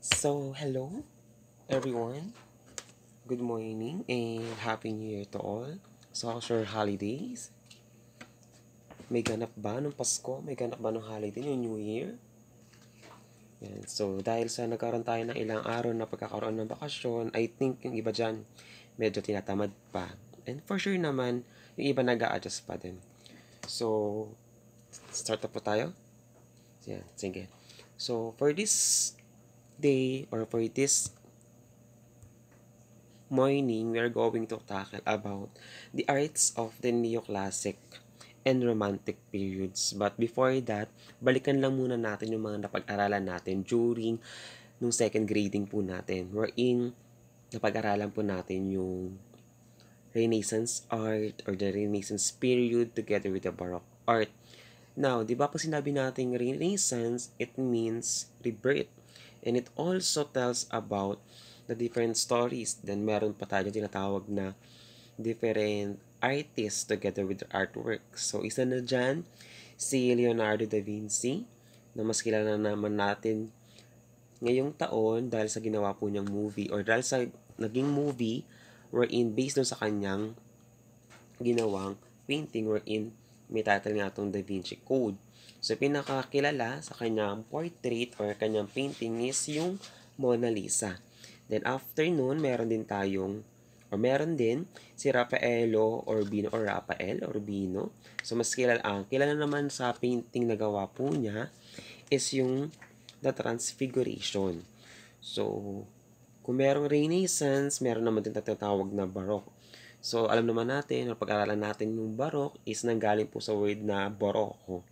Hello everyone. Good morning and Happy New Year to all. So, how's your holidays? May ganap ba ng Pasko? May ganap ba ng holiday yung New Year? Yan. So, dahil sa nagkaroon tayo ng ilang araw na pagkakaroon ng bakasyon, I think yung iba dyan medyo tinatamad pa. And for sure naman, yung iba nag-a-adjust pa din. So, start na po tayo? Yan, sige. So, for this day or for this morning, we're going to tackle about the arts of the neoclassic and romantic periods. But before that, balikan lang muna natin yung mga napag-aralan natin during nung second grading po natin. Wherein, napag-aralan po natin yung Renaissance art or the Renaissance period together with the Baroque art. Now, di ba pag sinabi natin Renaissance, it means rebirth. And it also tells about the different stories. Then meron pa tayo tinatawag na different artists together with their artwork. So, isa na dyan, si Leonardo da Vinci, na mas kilala naman natin ngayong taon dahil sa ginawa po niyang movie or dahil sa naging movie wherein based doon sa kanyang ginawang painting wherein may title nga itong Da Vinci Code. So, pinakakilala sa kanyang portrait or kanyang painting is yung Mona Lisa. Then, after nun, meron din si Raffaello Urbino or Rafael Urbino. So, mas kilala naman sa painting na gawa po niya is yung The Transfiguration. So, kung merong Renaissance, meron naman din tatawag na Baroque. So, alam naman natin, o pag-aralan natin yung Baroque is nanggaling po sa word na Barocco,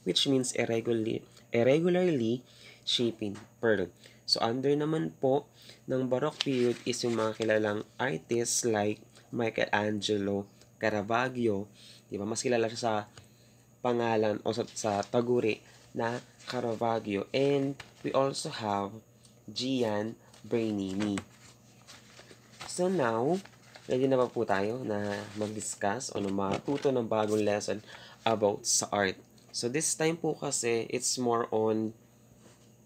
which means irregularly shaping pearl. So, under naman po ng Baroque period is yung mga kilalang artists like Michelangelo, Caravaggio, di ba? Mas kilala siya sa pangalan o sa taguri na Caravaggio. And we also have Gian Bernini. So now, ready na ba po tayo na mag-discuss o na matuto ng bagong lesson about sa art? So this time po kasi, it's more on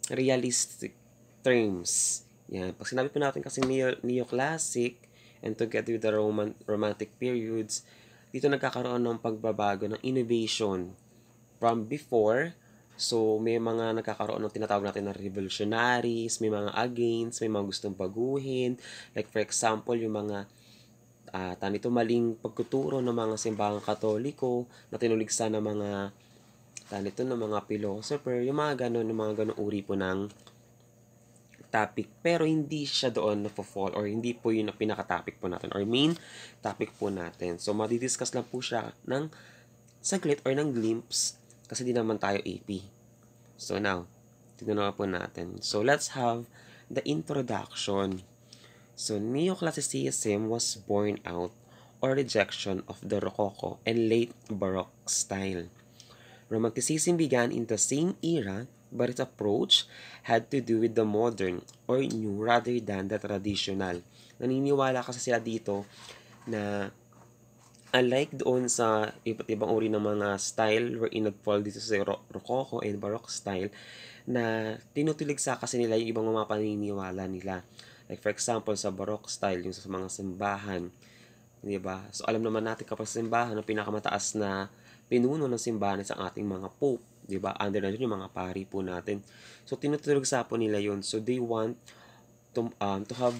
realistic terms. Yan. Pag sinabi po natin kasi neoclassic and together with the romantic periods, dito nagkakaroon ng pagbabago ng innovation from before. So, may mga nagkakaroon ng tinatawag natin na revolutionaries, may mga against, may mga gustong baguhin. Like for example, yung mga maling pagtuturo ng mga simbahang katoliko na tinuligsa ng mga ng mga philosopher, yung mga ganun uri po ng topic. Pero hindi siya doon na-fall or hindi po yun ang pinaka-topic po natin or main topic po natin. So, madidiscuss lang po siya ng saglit or ng glimpse kasi di naman tayo AP. So, now, tignan po natin. So, let's have the introduction. So, Neoclassicism was born out or rejection of the Rococo and late Baroque style. Romanticism began in the same era, but its approach had to do with the modern or new rather than the traditional. Naniniwala kasi sila dito na unlike doon sa iba't ibang uri ng mga style wherein nag-fall dito sa Rococo and Baroque style, na tinutuligsa kasi nila yung ibang mga paniniwala nila. Like for example, sa Baroque style, yung sa mga simbahan, di ba? So alam naman natin kapag sa simbahan, ang pinakamataas na pinuno ng simbahan is ang ating mga pope, di ba? Under na yung mga pari po natin. So tinutuligsa po nila yun. So they want to have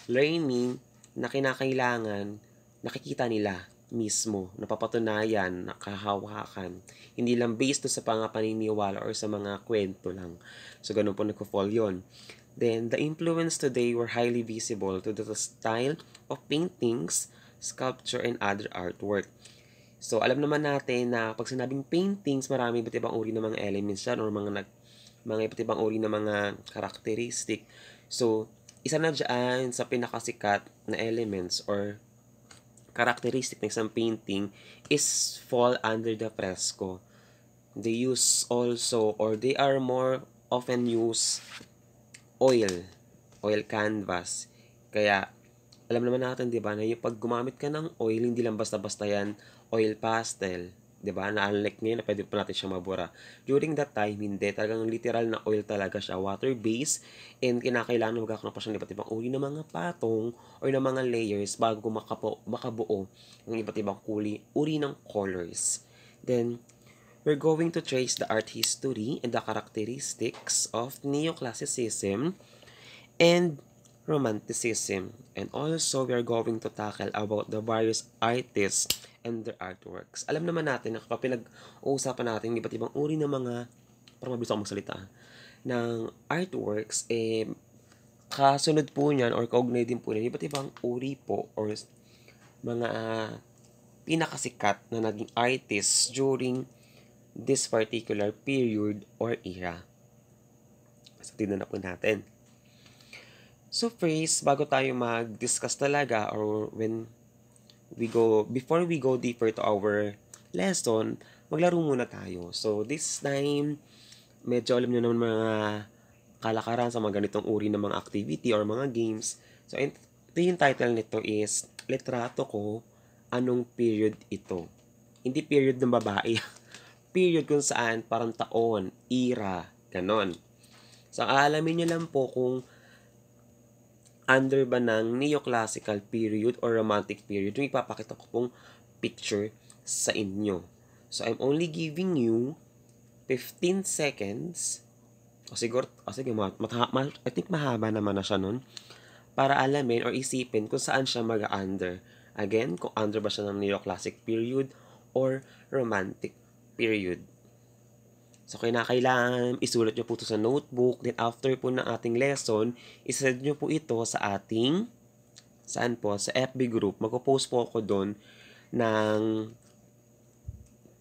learning na kinakailangan nakikita nila mismo, napapatunayan, nakahawakan. Hindi lang based sa paniniwala or sa mga kwento lang. So, ganun po nagko-fall yun. Then, the influence today were highly visible to the style of paintings, sculpture, and other artwork. So, alam naman natin na pag sinabing paintings, marami iba't ibang uri ng mga elements yan or mga iba't ibang uri ng mga characteristic. So, isa na dyan sa pinakasikat na elements or characteristic ng isang painting is fall under the fresco. They use also or they are more often use oil canvas. Kaya alam naman natin 'di ba na yung pag gumamit ka ng oil hindi lang basta-basta yan oil pastel, 'Di ba? Na unlike ngayon na pwede pa natin siya mabura. During that time, hindi. Talagang literal na oil talaga siya, water-based, and kinakailangan magkakaroon pa siya ng iba't ibang uri ng mga patong or ng mga layers bago makabuo ng iba't ibang uri ng colors. Then, we're going to trace the art history and the characteristics of neoclassicism and romanticism. And also, we are going to tackle about the various artists and their artworks. Alam naman natin na kapag pinag-uusapan natin iba't ibang uri ng mga, parang mabilis ako magsalita, ng artworks, kasunod po niyan or kaugnay din po niyan, iba't ibang uri po or mga pinakasikat na naging artists during this particular period or era. So, tignan na po natin. So first, bago tayo mag-discuss talaga or before we go deeper to our lesson, maglaro muna tayo. So this time, medyo alam nyo naman mga kalakaran sa mga ganitong uri ng mga activity or mga games. So ito yung title nito is, Litrato Ko, Anong Period Ito? Hindi period ng babae. Period kung saan, parang taon, era, ganon. So aalamin nyo lang po kung under ba ng neoclassical period or romantic period, yung ipapakita ko pong picture sa inyo. So, I'm only giving you 15 seconds. Sige, I think mahaba naman na siya nun. Para alamin or isipin kung saan siya mag-under. Again, kung under ba siya ng neoclassic period or romantic period. So, kailangan isulat nyo po ito sa notebook. Then, after po ng ating lesson, isend nyo po ito sa ating, saan po? Sa FB group. Magpo-post po ako doon ng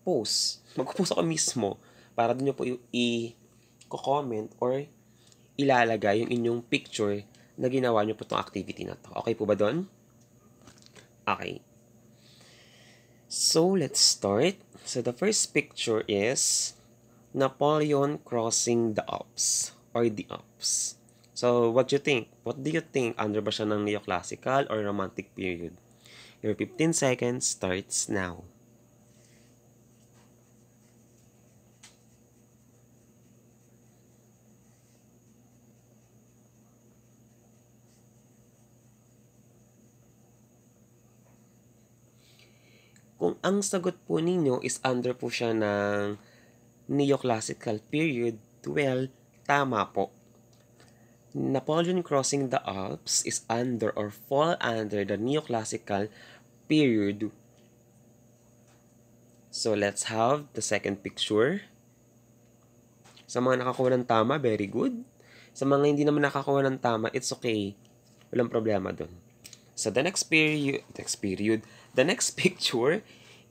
post. Magpo-post ako mismo para doon nyo po i-comment or ilalagay yung inyong picture na ginawa nyo po itong activity na to. Okay po ba doon? Okay. So, let's start. So, the first picture is Napoleon crossing the Alps or the Alps. So, what do you think? What do you think? Under ba siya ng neoclassical or romantic period? Your 15 seconds starts now. Kung ang sagot po ninyo is under po siya ng neoclassical period, well, tama po. Napoleon crossing the Alps is under or fall under the neoclassical period. So, let's have the second picture. Sa mga nakakuha ng tama, very good. Sa mga hindi naman nakakuha ng tama, it's okay. Walang problema dun. So, the next picture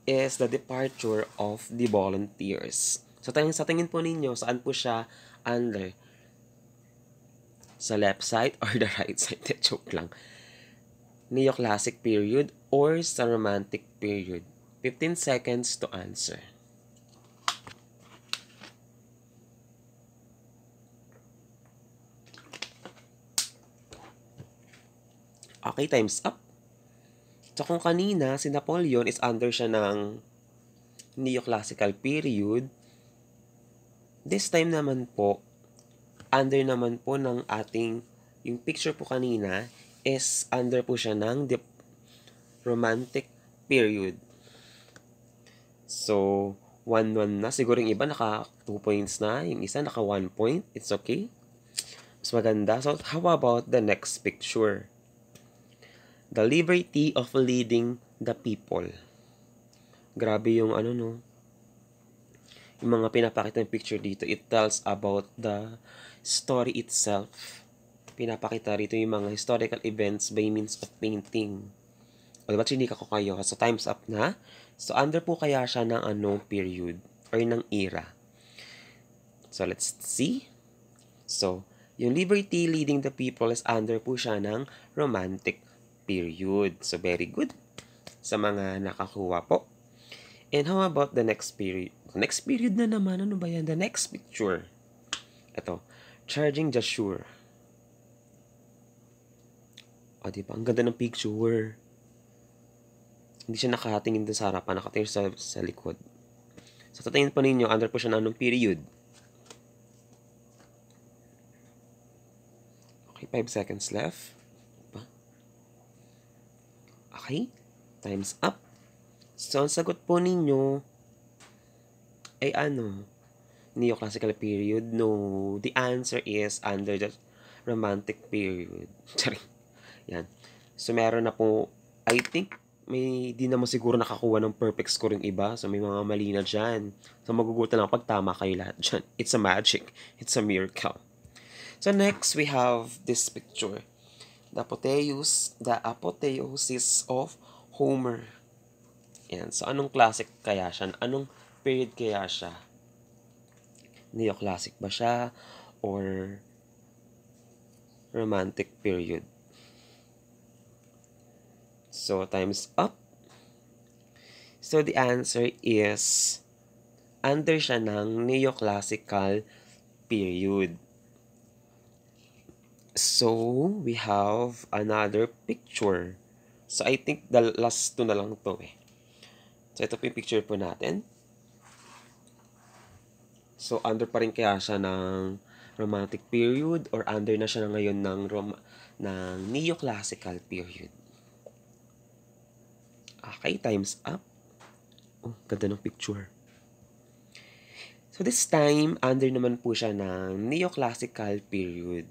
is the departure of the volunteers. So, sa tingin po ninyo, saan po siya under? Sa left side or the right side? Joke lang. Neoclassic period or sa romantic period? 15 seconds to answer. Okay, time's up. So, kung kanina, si Napoleon is under siya ng neoclassical period, this time naman po, under naman po ng ating, yung picture po kanina, is under po siya ng romantic period. So, 1-1 na. Siguro yung iba naka 2 points na. Yung isa naka 1 point. It's okay. Mas maganda. So, how about the next picture? The liberty of leading the people. Grabe yung no. Yung mga pinapakita ng picture dito, it tells about the story itself. Pinapakita rito yung mga historical events by means of painting. O diba, chinika ko kayo. So, time's up na. So, under po kaya siya ng period or ng era. So, let's see. So, yung liberty leading the people is under po siya ng romantic period. So, very good sa mga nakakuha po. And how about the next period? Next period na naman. Ano ba yan? The next picture. Ito. Charging Jasur. O, diba? Ang ganda ng picture. Hindi siya nakatingin doon sa harapan. Nakatingin sa likod. So, tatingin po ninyo, under po siya ng anong period? Okay, 5 seconds left. Okay, time's up. So, ang sagot po ninyo ay ano? Neoclassical period? No, the answer is under the Romantic period. Sorry. Yan. So, meron na po, I think, may di naman siguro nakakuha ng perfect score yung iba. So, may mga mali na dyan. So, magugulat lang pag tama kayo lahat dyan. It's a magic. It's a miracle. So, next, we have this picture. The apotheosis of Homer. Yan. So, anong classic kaya siya? Anong period kaya siya? Neoclassic ba siya? Or Romantic period? So, time's up. So, the answer is under siya ng neoclassical period. So, we have another picture. So, I think the last two na lang to eh. So, ito po yung picture po natin. So, under pa rin kaya siya ng Romantic period or under na siya na ngayon ng neoclassical period. Okay, time's up. Oh, ganda ng picture. So, this time, under naman po siya ng neoclassical period.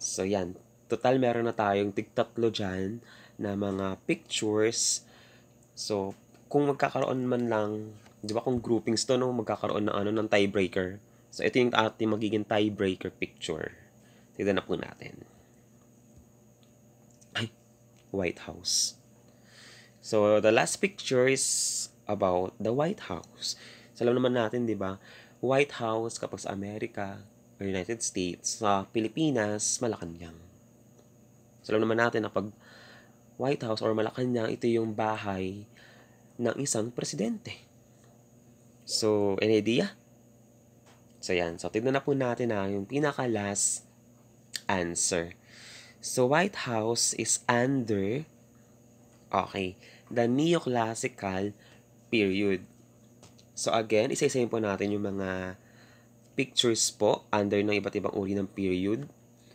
So, yan. Total, meron na tayong tig-tatlo dyan na mga pictures. So, kung magkakaroon man lang, di ba kung groupings to, no, magkakaroon ng tiebreaker. So, ito yung ating magiging tiebreaker picture. Tignan na po natin. Ay, White House. So, the last picture is about the White House. So, alam naman natin, di ba, White House kapag sa Amerika or United States, sa Pilipinas, Malacanang. So, alam naman natin na pag White House or Malacanang, ito yung bahay ng isang presidente. So, any idea? So, yan. So, tignan na po natin yung pinaka-last answer. So, White House is under, okay, the neoclassical period. So, again, isa-isayin po natin yung mga pictures po under ng iba't ibang uri ng period.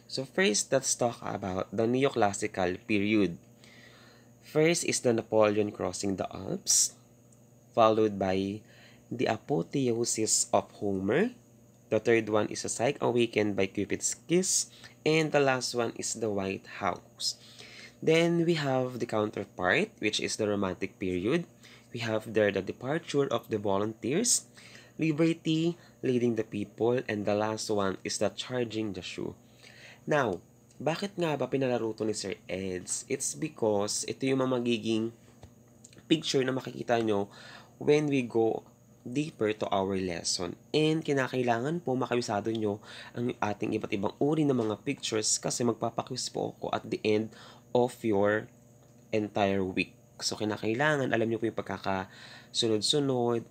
So, first, let's talk about the neoclassical period. First is the Napoleon crossing the Alps, followed by the apotheosis of Homer. The third one is a Psyche awakened by Cupid's kiss. And the last one is the White House. Then we have the counterpart, which is the Romantic period. We have there the departure of the volunteers, liberty, leading the people, and the last one is the charging the shoe. Now, bakit nga ba pinalaro to ni Sir Eds? It's because ito yung magiging picture na makikita nyo when we go deeper to our lesson. And kinakailangan po makabisado nyo ang ating iba't ibang uri ng mga pictures kasi magpapaquiz po ako at the end of your entire week. So, kinakailangan, alam nyo po yung pagkakasunod-sunod.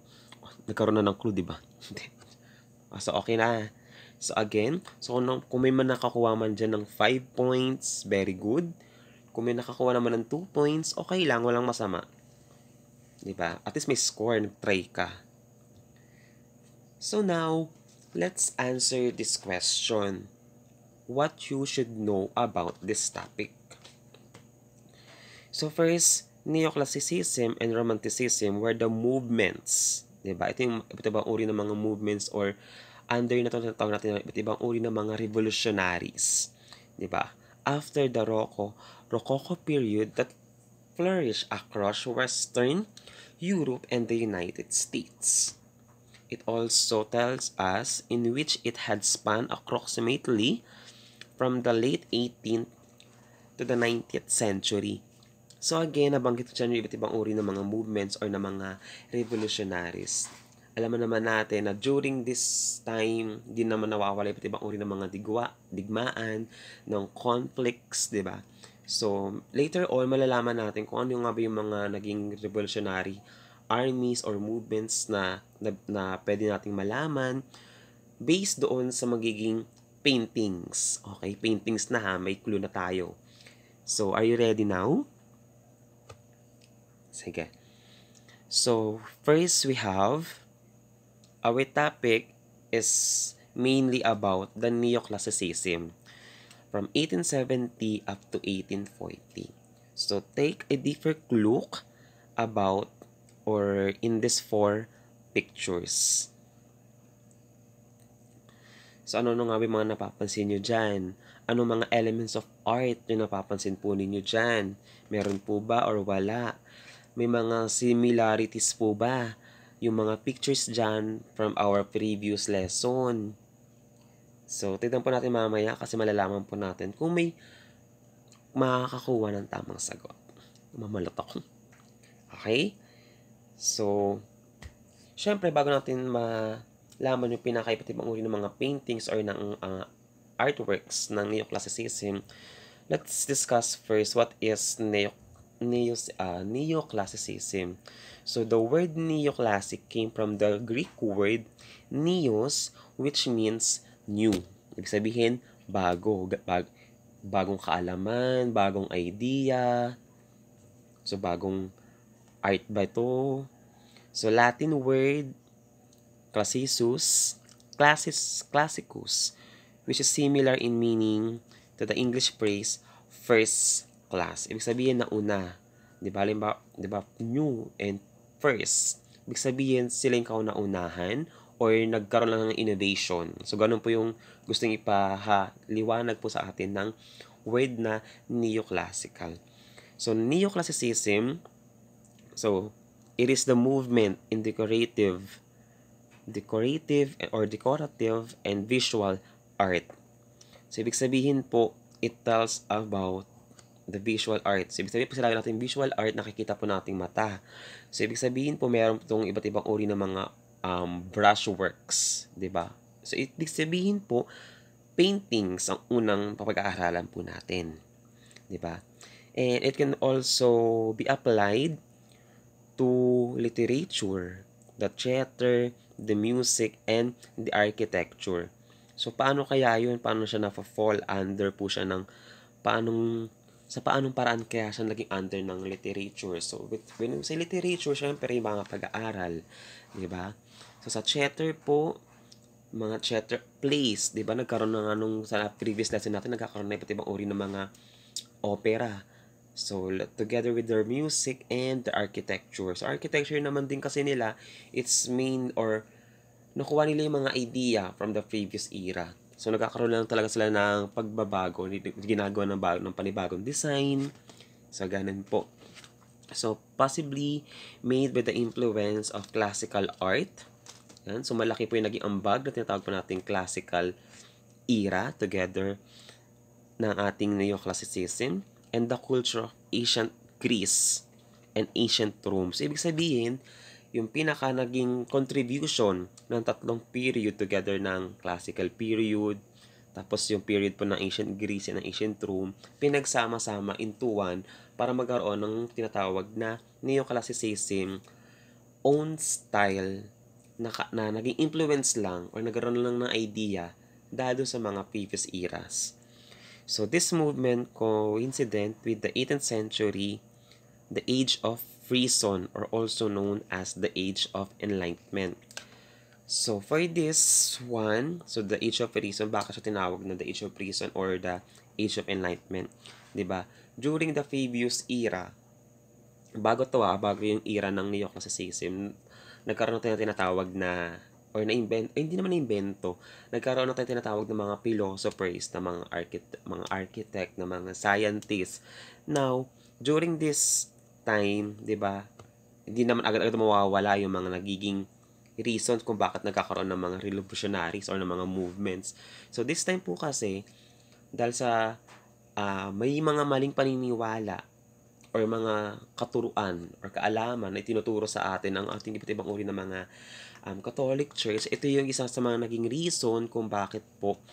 Nagkaroon na ng clue, di ba? So, okay na. So, again, so kung may man nakakuha man dyan ng 5 points, very good. Kung may nakakuha naman ng 2 points, okay lang, walang masama. Diba? At least may score, nag-try ka. So now, let's answer this question. What you should know about this topic. So first, Neoclassicism and Romanticism were the movements. Diba? Ito yung iba't ibang uri ng mga movements or under na ito natawag natin iba't ibang uri ng mga revolutionaries. Diba? After the Rococo period that flourished across Western Europe and the United States. It also tells us in which it had spanned approximately from the late 18th to the 19th century. So again, nabanggit ko dyan yung iba't ibang uri ng mga movements or ng mga revolutionaries. Alam naman natin na during this time, di naman nawawala iba't ibang uri ng mga digmaan, ng conflicts, di ba? So, later on, malalaman natin kung ano nga ba yung mga naging revolutionary armies or movements na pwede nating malaman based doon sa magiging paintings. Okay, paintings na ha, may clue na tayo. So, are you ready now? Sige. So, first we have Our topic is mainly about the neoclassicism from 1870 up to 1840. So take a deeper look about or in these four pictures. So ano nga ba mga napapansin nyo dyan? Ano mga elements of art yung napapansin po ninyo dyan? Meron po ba or wala? May mga similarities po ba? Yung mga pictures dyan from our previous lesson. So, tignan po natin mamaya kasi malalaman po natin kung may makakakuha ng tamang sagot. Mamalot ako. Okay? So, syempre bago natin malaman yung pinakaiba't ibang uri ng mga paintings or ng artworks ng neoclassicism, let's discuss first what is neoclassicism. So the word neoclassic came from the Greek word neos, which means new. Ibig sabihin, bagong kaalaman, bagong idea. So bagong art ba ito? So Latin word classicus, which is similar in meaning to the English phrase first class. Ibig sabihin na una. Di ba? New and first. Ibig sabihin sila yung kauna-unahan or nagkaroon lang ng innovation. So, ganun po yung gustong ipahaliwanag po sa atin ng word na neoclassical. So, neoclassicism, so, it is the movement in decorative and visual art. So, ibig sabihin po, it tells about the visual art. So, ibig sabihin po sila natin visual art, nakikita po nating mata. So, ibig sabihin po, meron itong iba't ibang uri ng mga brushworks. Diba? So, ibig sabihin po, paintings ang unang papag-aaralan po natin. Diba? And it can also be applied to literature, the theater, the music, and the architecture. So, paano kaya yun? Paano siya na-fall under po siya ng sa paanong paraan kaya siya naging under ng literature? So, when sa literature, syempre yung mga pag-aaral. Diba? So, sa theater po, mga theater plays, diba? Nagkaroon ng sa previous lesson natin, nagkakaroon na iba't ibang uri ng mga opera. So, together with their music and the architecture. So, architecture naman din kasi nila, it's main or nakuha nila yung mga idea from the previous era. So, nagkakaroon lang talaga sila ng pagbabago, ginagawa ng panibagong design. So, ganun po. So, possibly made with the influence of classical art. Yan. So, malaki po yung naging ambag na tinatawag po natin classical era together ng ating neoclassicism and the culture of ancient Greece and ancient Rome. So, ibig sabihin, yung pinaka naging contribution ng tatlong period together ng classical period, tapos yung period po ng ancient Greece and ancient Rome, pinagsama-sama into one para magkaroon ng tinatawag na neoclassicism own style na naging influence lang or nagkaroon lang ng idea dahil sa mga previous eras. So this movement coincident with the 18th century, the Age of Reason, or also known as the Age of Enlightenment. So for this one, so the Age of Reason, bakit siya tinawag na the Age of Reason or the Age of Enlightenment? 'Di ba? During the previous era, bago yung era ng neoclassicism, nagkaroon tayo tinatawag na or hindi naman na-invento, nagkaroon na tayo tinatawag ng mga philosophers, na mga architect, na mga scientists. Now, during this time, 'di ba? Hindi naman agad-agad mawawala yung mga nagiging reasons kung bakit nagkakaroon ng mga revolutionaries or ng mga movements. So this time po kasi dahil sa may mga maling paniniwala or mga katuruan or kaalaman na itinuturo sa atin ang ating iba't ibang uri ng mga Catholic Church, ito yung isa sa mga naging reason kung bakit po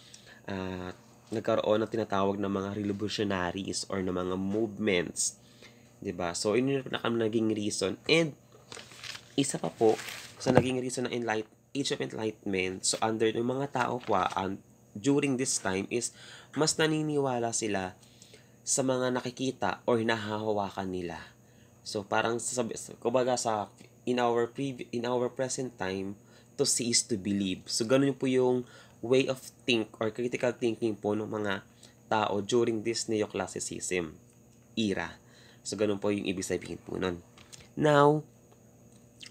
nagkaroon ng tinatawag ng mga revolutionaries or ng mga movements. 'Di ba? So, yun yung naging reason. And, isa pa po, sa naging reason ng Age of Enlightenment, so under yung mga tao po, during this time is, mas naniniwala sila sa mga nakikita or nahahawakan nila. So, parang, kumbaga in our present time, to see is to believe. So, ganun po yung way of think or critical thinking po ng mga tao during this neoclassicism era. So, ganun po yung ibig sabihin po nun. Now,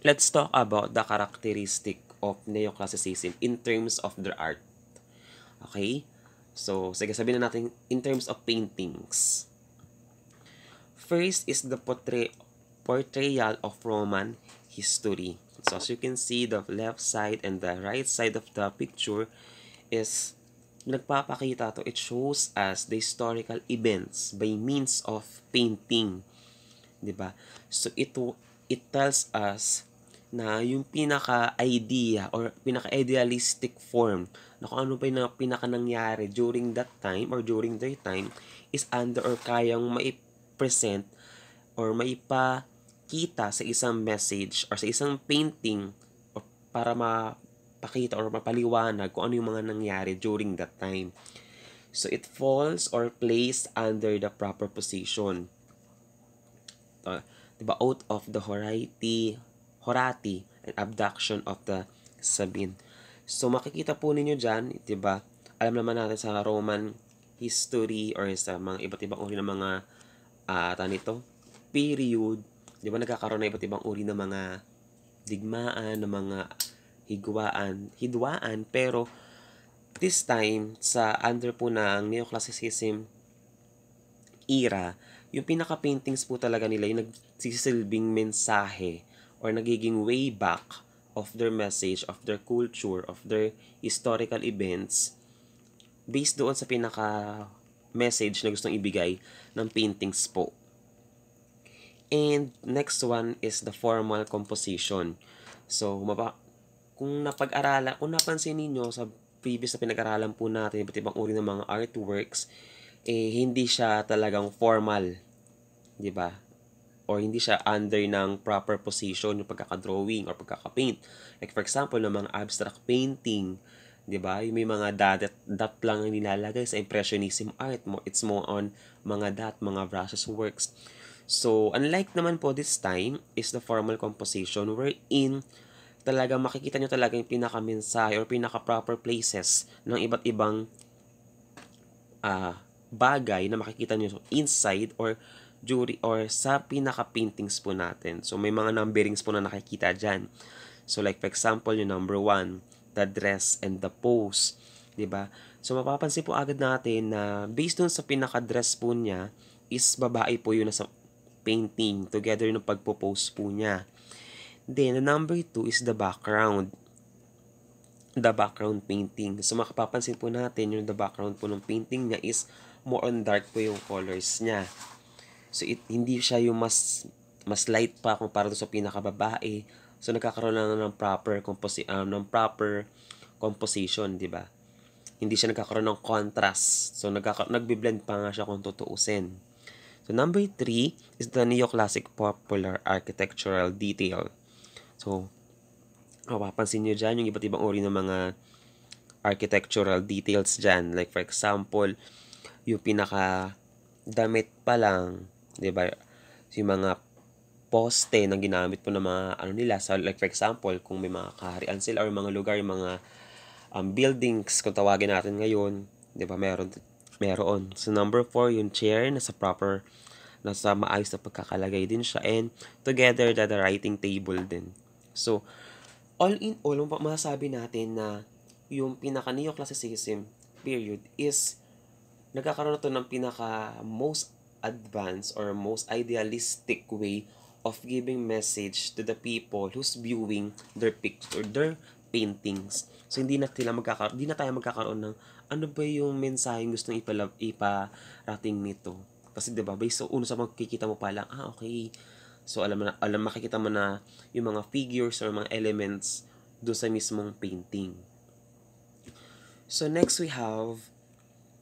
let's talk about the characteristic of neoclassicism in terms of their art. Okay? So, sige, sabihin na natin in terms of paintings. First is the portrayal of Roman history. So, as you can see, the left side and the right side of the picture is nagpapakita to. It shows us the historical events by means of painting. Diba? So, it tells us na yung pinaka-idea or pinaka-idealistic form na kung ano ba yung pinaka-nangyari during that time or during their time is under or kayang mai-present or maipakita sa isang message or sa isang painting or para mapakita or mapaliwanag kung ano yung mga nangyari during that time. So, it falls or plays under the proper position. Diba? Out of the horati and abduction of the Sabine. So, makikita po ninyo dyan, diba? Alam naman natin sa Roman history or sa mga iba't ibang uri ng mga period, diba? Nagkakaroon na iba't ibang uri ng mga digmaan, ng mga hidwaan, pero this time, sa under po ng neoclassicism era, yung pinaka-paintings po talaga nila yung nagsisilbing mensahe or nagiging way back of their message, of their culture, of their historical events based doon sa pinaka-message na gustong ibigay ng paintings po. And next one is the formal composition. So, kung napansin niyo sa previous na pinag-aralan po natin, iba't ibang uri ng mga artworks, hindi siya talagang formal, di ba? Or hindi siya under ng proper position yung pagkaka-drawing or pagkaka-paint. Like for example, ng mga abstract painting, di ba? Yung may mga dot lang ang nilalagay sa impressionism art. It's more on mga dot, mga brushes works. So, unlike naman po this time is the formal composition wherein talaga makikita nyo talaga yung pinaka-mensahe or pinaka-proper places ng iba't ibang bagay na makikita nyo inside or sa pinaka-paintings po natin. So, may mga numberings po na nakikita dyan. So, like for example, yung number 1, the dress and the pose. Diba? So, mapapansin po agad natin na based dun sa pinaka-dress po niya is babae po yun na sa painting together ng pagpo-pose po niya. Then, the number 2 is the background. The background painting. So, makapapansin po natin yung the background po ng painting niya is more on dark po yung colors niya. So, hindi siya yung mas light pa kumpara sa pinakababae. So, nagkakaroon lang ng proper composition, di ba? Hindi siya nagkakaroon ng contrast. So, nagbi-blend pa nga siya kung tutuusin. So, number 3 is the neoclassic popular architectural detail. So, mapapansin nyo dyan yung iba't ibang uri ng mga architectural details dyan. Like, for example, yung pinaka-damit pa lang, di ba? Yung mga poste na ginamit po ng mga nila. So, like for example, kung may mga kaharian sila or mga lugar, yung mga buildings, kung tawagin natin ngayon, di ba, meron. So, number 4, yung chair, nasa maayos na pagkakalagay din siya. And together, the writing table din. So, all in all, masasabi natin na yung pinaka-neoclassicism period is nagkakaroon na to ng pinaka-most advanced or most idealistic way of giving message to the people who's viewing their picture, their paintings. So, hindi na tayo magkakaroon ng ano ba yung mensaheng gustong iparating nito. Kasi, diba, based sa sa makikita mo pa lang, okay. So, makikita mo na yung mga figures or mga elements doon sa mismong painting. So, next we have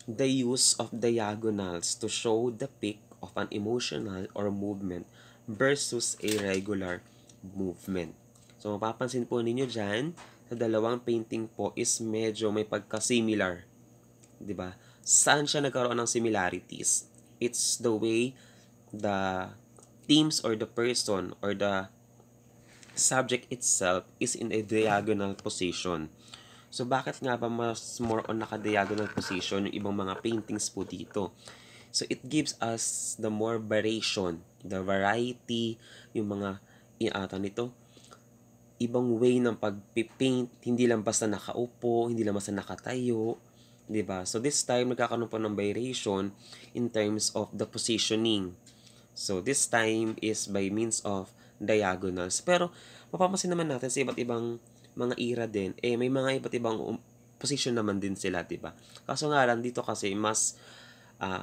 the use of diagonals to show the peak of an emotional or movement versus a regular movement. So, mapapansin po ninyo dyan, sa dalawang painting po is medyo may pagka-similar. Diba? Saan siya nagkaroon ng similarities? It's the way the themes or the person or the subject itself is in a diagonal position. So, bakit nga ba mas more on naka-diagonal position yung ibang mga paintings po dito? So, it gives us the more variation, the variety, yung mga iata nito, ibang way ng pag-paint, hindi lang basta nakaupo, hindi lang basta nakatayo, 'di ba? So, this time, nagkakaroon po ng variation in terms of the positioning. So, this time is by means of diagonals. Pero, mapapansin naman natin sa iba't ibang mga era din, may mga iba't ibang position naman din sila, di ba? Kaso nga lang, dito kasi mas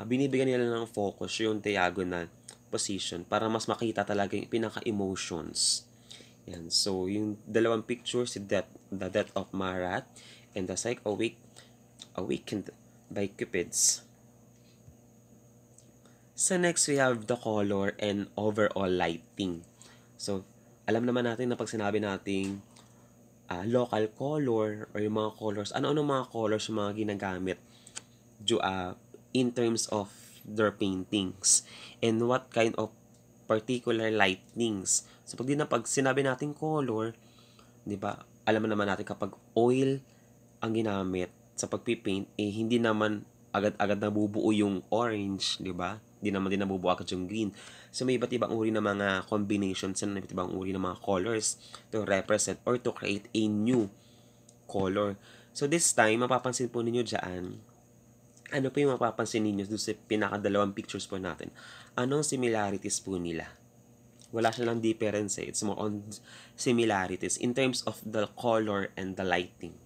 binibigyan nila ng focus yung diagonal position para mas makita talaga yung pinaka-emotions. Yan. So, yung dalawang pictures, the death of Marat and the Psyche Awakened by Cupids. So, next we have the color and overall lighting. So, alam naman natin na pag sinabi nating local color or yung mga colors, ano-ano mga colors yung mga ginagamit in terms of their paintings and what kind of particular lightnings. So, pag sinabi natin color, di ba, alam naman natin kapag oil ang ginamit sa pagpipaint, hindi naman agad-agad nabubuo yung orange, di ba? Hindi naman din nabubuo agad yung green. So, may iba't ibang uri ng mga combinations and iba't ibang uri ng mga colors to represent or to create a new color. So, this time, mapapansin po ninyo dyan, ano po yung mapapansin ninyo doon sa pinakadalawang pictures po natin? Anong similarities po nila? Wala silang difference eh. It's more on similarities in terms of the color and the lighting.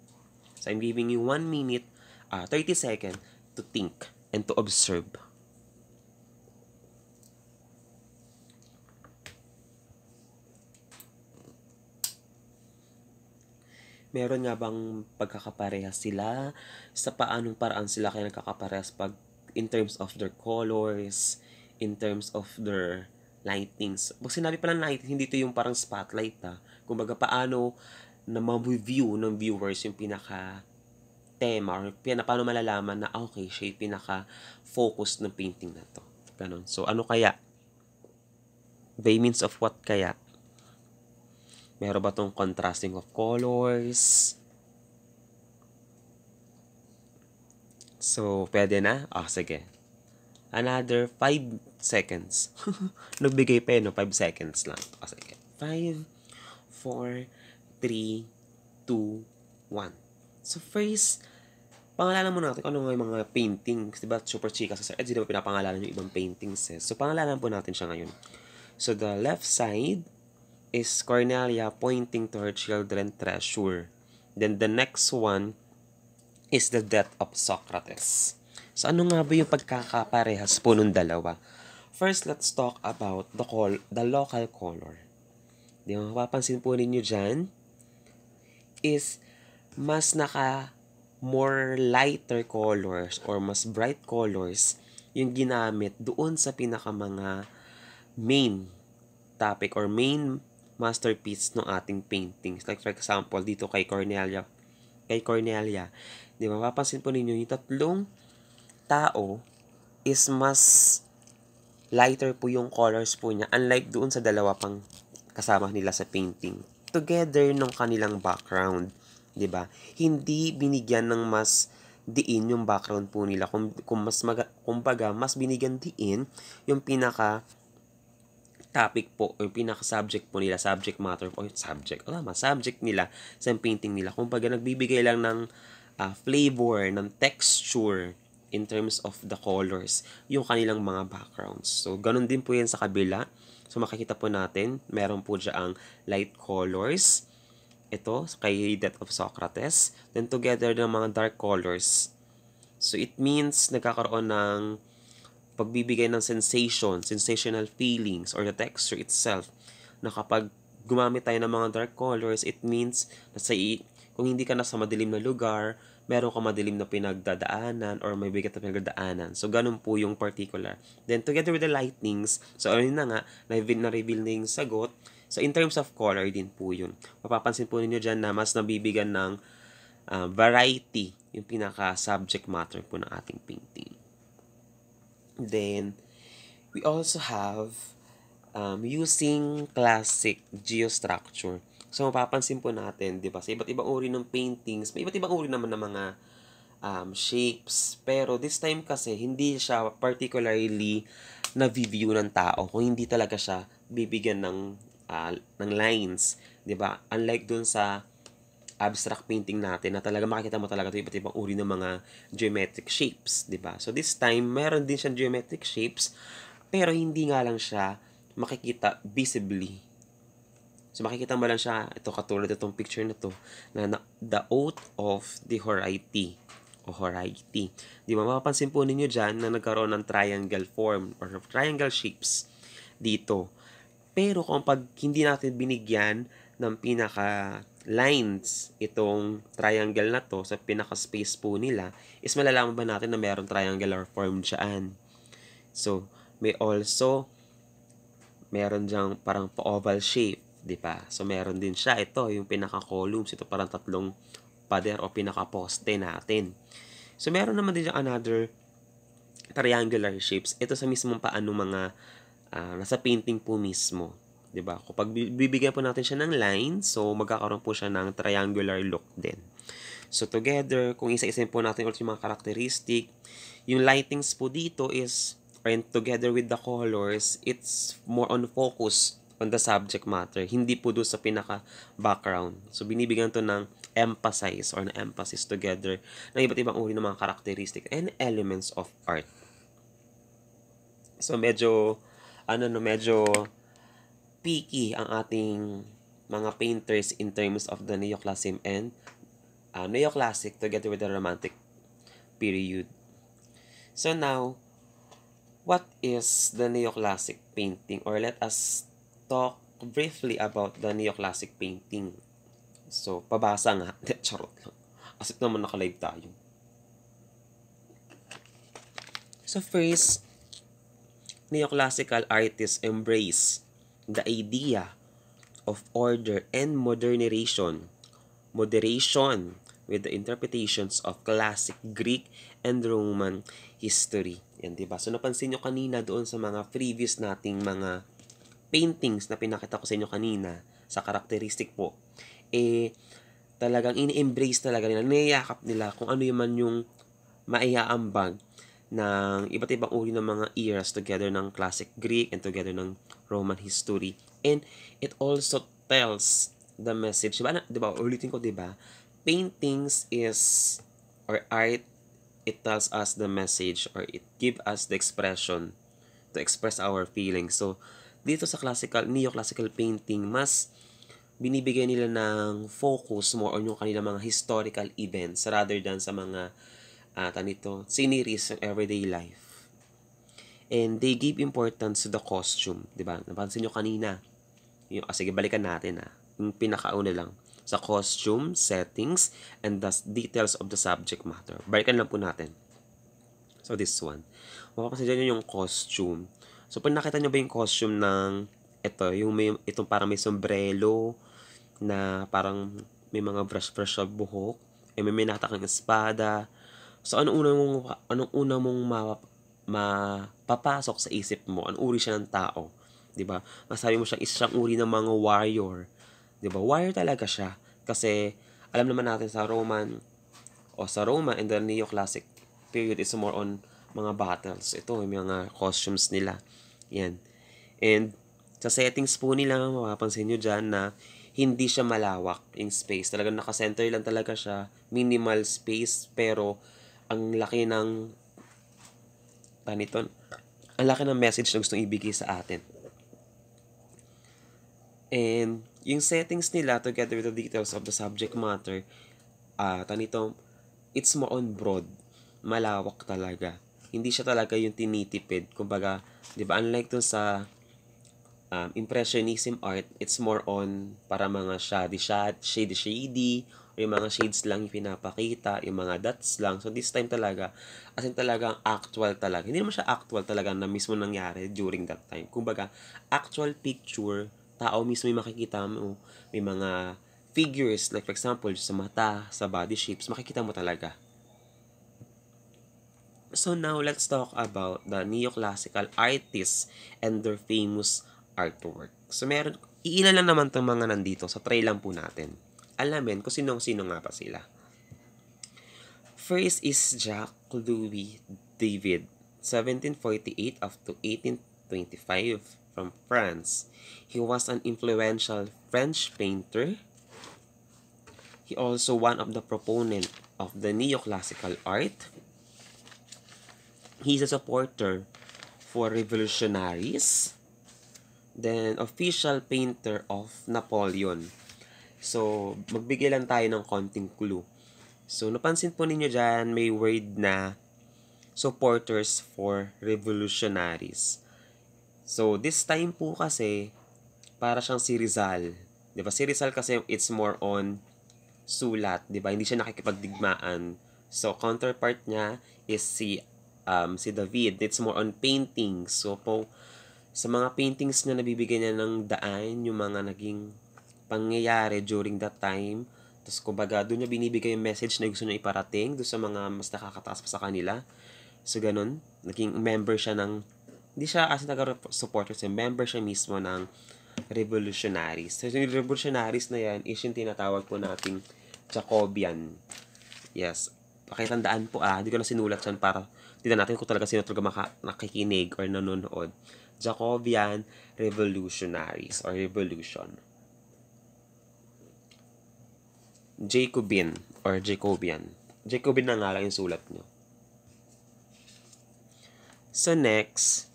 So, I'm giving you 1 minute, 30 seconds to think and to observe. Meron nga bang pagkakaparehas sila? Sa paanong paraan sila kaya nagkakaparehas pag in terms of their colors, in terms of their lightings. Pag sinabi pala lighting, hindi ito yung parang spotlight Kumbaga paano na ma-view ng viewers yung pinaka tema or paano malalaman na okay, siya yung pinaka-focus ng painting na to. Ganon. So, ano kaya? By means of what kaya? Meron ba tong contrasting of colors? So, pwede na? Sige. Another 5 seconds. Nagbigay pa 5 seconds lang. Sige. 5, 4, 3, 2, 1. So, first, pangalanan mo natin kung ano yung mga paintings. Diba, super chika sa Sir Ed, di ba pinapangalanan yung ibang paintings So, pangalanan po natin siya ngayon. So, the left side is Cornelia pointing to her children treasure. Then, the next one is the death of Socrates. So, ano nga ba yung pagkakaparehas po nung dalawa? First, let's talk about the local color. Di ba, mapapansin po ninyo dyan is mas more lighter colors or mas bright colors yung ginamit doon sa pinaka mga main topic or main masterpiece ng ating paintings. Like for example, dito kay Cornelia, di ba, mapapansin po ninyo yung tatlong tao is mas lighter po yung colors po niya unlike doon sa dalawa pang kasama nila sa painting. Together ng kanilang background, di ba? Hindi binigyan ng mas diin yung background po nila kumbaga mas binigyan diin yung pinaka topic po, o yung pinaka-subject po nila, subject matter po, subject nila sa painting nila. Kumbaga, nagbibigay lang ng flavor, ng texture in terms of the colors, yung kanilang mga backgrounds. So, ganun din po yan sa kabila. So, makikita po natin, meron po dyan ang light colors. Ito, kay Death of Socrates. Then, together ng mga dark colors. So, it means nagkakaroon ng pagbibigay ng sensational feelings, or the texture itself, na kapag gumamit tayo ng mga dark colors, it means na kung hindi ka na sa madilim na lugar, meron ka madilim na pinagdadaanan or may bigat na pinagdadaanan. So, ganun po yung particular. Then, together with the lightnings, so ayun na nga, na-reveal na yung sagot. So, in terms of color din po yun. Mapapansin po ninyo dyan na mas nabibigyan ng variety yung pinaka-subject matter po ng ating painting. Then, we also have using classic geostructure. So, mapapansin po natin, di ba, sa iba't ibang uri ng paintings, may iba't ibang uri naman ng mga shapes. Pero this time kasi, hindi siya particularly na-view ng tao kung hindi talaga siya bibigyan ng lines. Di ba? Unlike dun sa abstract painting natin na talaga makikita mo talaga ito iba't ibang uri ng mga geometric shapes, 'di ba? So this time, meron din siyang geometric shapes, pero hindi nga lang siya makikita visibly. So makikita mo lang siya, ito katulad itong picture na to, na the oath of the Horaiti o Horaiti. Di ba, mapapansin po ninyo dyan na nagkaroon ng triangle form or triangle shapes dito. Pero kung pag hindi natin binigyan ng pinaka lines itong triangle na to sa pinaka space po nila, is malalaman ba natin na mayroong triangular form dyan. So, meron diyang parang oval shape, di ba? So, meron din siya. Ito, yung pinaka columns, ito parang tatlong pader o pinaka poste natin. So, meron naman din diyang another triangular shapes. Ito sa mismong paano mga nasa painting po mismo, 'di ba? Kapag bibigyan po natin siya ng line, so magkakaroon po siya ng triangular look din. So together, kung isa-isahin po natin ulit yung mga characteristic, yung lightings po dito is, and together with the colors, it's more on focus on the subject matter, hindi po doon sa pinaka-background. So binibigyan to ng emphasize or na emphasis together ng iba't ibang uri ng mga characteristic and elements of art. So medyo medyo picky ang ating mga painters in terms of the neoclassic and neoclassic together with the romantic period. So now, what is the neoclassic painting? Or let us talk briefly about the neoclassic painting. So, pabasa nga. Charot lang. Kasi naman naka-live tayo. So first, neoclassical artists embrace the idea of order and moderation with the interpretations of classic Greek and Roman history. Yan, diba? So, napansin nyo kanina doon sa mga previous nating mga paintings na pinakita ko sa inyo kanina, sa characteristic po, talagang ini-embrace talaga nila, niyayakap nila kung ano man yung maiaambag ng iba't ibang uri ng mga eras together ng classic Greek and together ng Roman history. And it also tells the message. Diba? Ulitin ko, diba? Paintings is, or art, it tells us the message or it give us the expression to express our feelings. So, dito sa neoclassical painting, mas binibigay nila ng focus more on yung kanilang mga historical events rather than sa mga sceneries of everyday life. And they give importance to the costume, di ba? Napansin nyo kanina. Sige, balikan natin yung pinakauna lang. Sa costume, settings, and the details of the subject matter. Balikan lang po natin. So, this one. Mapapansin nyo yung costume. So, pag nakita nyo ba yung costume ng itong parang may sombrero na parang may mga brush-brush sa buhok, may natakang espada. So, anong una mong mapapasok sa isip mo? Anong uri siya ng tao? 'Di ba? Masabi mo siyang uri ng mga warrior. 'Di ba? Warrior talaga siya. Kasi, alam naman natin sa Roma and the neoclassic period is more on mga battles. Ito, yung mga costumes nila. Yan. And, sa settings po nila, mapapansin nyo dyan na hindi siya malawak yung space. Talagang nakasenter lang talaga siya. Minimal space, pero ang laki ng message na gustong ibigay sa atin. And yung settings nila together with the details of the subject matter, it's more on broad. Malawak talaga. Hindi siya talaga yung tinitipid. Kumbaga, di ba, unlike dun sa impressionism art, it's more on para mga shady, o yung mga shades lang yung pinapakita, yung mga dots lang. So, this time talaga, as in talagang actual talaga. Hindi naman siya actual talaga na mismo nangyari during that time. Kumbaga, actual picture, tao mismo yung makikita mo, may mga figures, like for example, sa mata, sa body shapes, makikita mo talaga. So now, let's talk about the neoclassical artists and their famous artwork. So, iilan lang naman itong mga nandito. So, try lang po natin. Alamin kung sino nga pa sila. First is Jacques Louis David, 1748 up to 1825, from France. He was an influential French painter. He also one of the proponent of the neoclassical art. He's a supporter for revolutionaries. Then, official painter of Napoleon. So, magbigay lang tayo ng konting clue. So, napansin po ninyo dyan, may word na supporters for revolutionaries. So, this time po kasi, para siyang si Rizal. Diba? Si Rizal kasi, it's more on sulat. Diba? Hindi siya nakikipagdigmaan. So, counterpart niya is si David. It's more on paintings. So, po, sa mga paintings na nabibigyan niya ng daan, yung mga naging pangyayari during that time, tapos kumbaga, doon niya binibigay yung message na gusto niya iparating doon sa mga mas nakakataas pa sa kanila. So, ganun. Naging member siya ng, hindi siya as taga-supporter, member siya mismo ng revolutionaries. So, yung revolutionaries na yan is yung tinatawag po nating Jacobian. Yes. Pakitandaan po hindi ko na sinulat yan para tignan natin kung talaga sino talaga nakikinig or nanonood. Jacobian revolutionaries or revolution. Jacobin or Jacobian. Jacobin na nga lang yung sulat nyo. So next,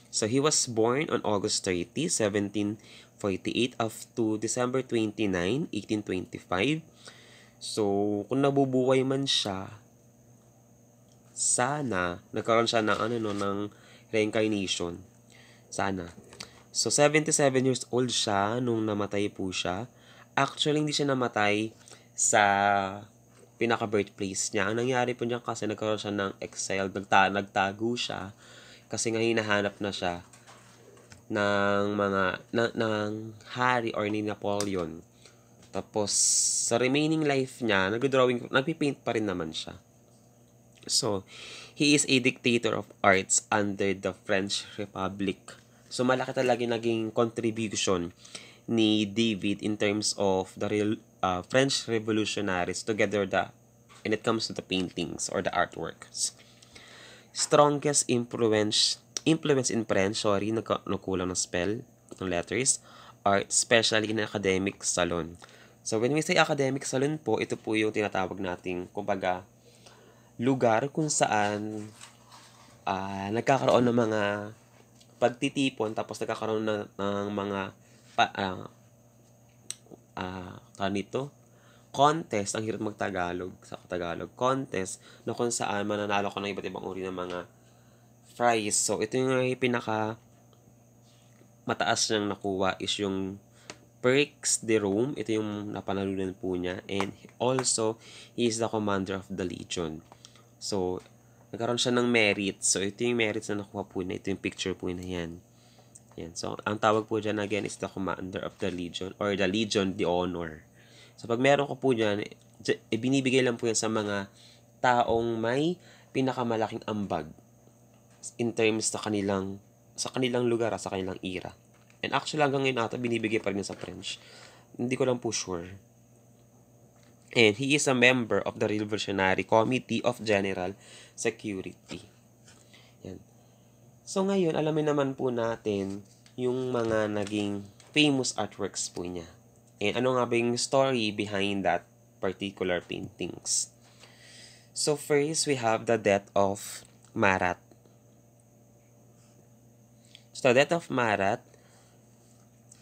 so he was born on August 30, 1748 up to December 29, 1825. So, kung nabubuhay man siya, sana nagkaroon siya ng ng reincarnation. Sana. So, 77 years old siya nung namatay po siya. Actually, hindi siya namatay sa pinaka-birthplace niya. Ang nangyari po niya kasi nagkaroon siya ng exile. Nagtago siya kasi nga hinahanap na siya ng ng hari or ni Napoleon. Tapos, sa remaining life niya, nagpipaint pa rin naman siya. So, he is a dictator of arts under the French Republic. So, malaki talaga naging contribution ni David in terms of the French revolutionaries together when it comes to the paintings or the artworks. Strongest influence in French, nakulang ng spell, ng letters, art, especially in academic salon. So, when we say academic salon po, ito po yung tinatawag nating, kumbaga, lugar kung saan nagkakaroon ng mga pagtitipon, tapos nagkakaroon ng mga contest, ang hirap magtagalog sa Tagalog, contest na kung saan mananalo ko ng iba't ibang uri ng mga prize. So, ito yung pinaka mataas niyang nakuha is yung Prix de Rome. Ito yung napanalunan po niya. And also, he is the commander of the Legion. So, nagkaroon siya ng merits. So, ito yung merits na nakuha po niya. Ito yung picture po na yan. Yan. So, ang tawag po dyan again is the commander of the Legion or the Legion de Honor. So, pag meron ko po dyan, binibigay lang po yan sa mga taong may pinakamalaking ambag in terms sa kanilang lugar, sa kanilang era. And actually, hanggang ngayon ata, binibigay pa rin sa French. Hindi ko lang po sure. And he is a member of the Revolutionary Committee of General Security. Yan. So, ngayon, alamin naman po natin yung mga naging famous artworks po niya. And ano nga ba yung story behind that particular paintings? So, first, we have the death of Marat. So, the death of Marat,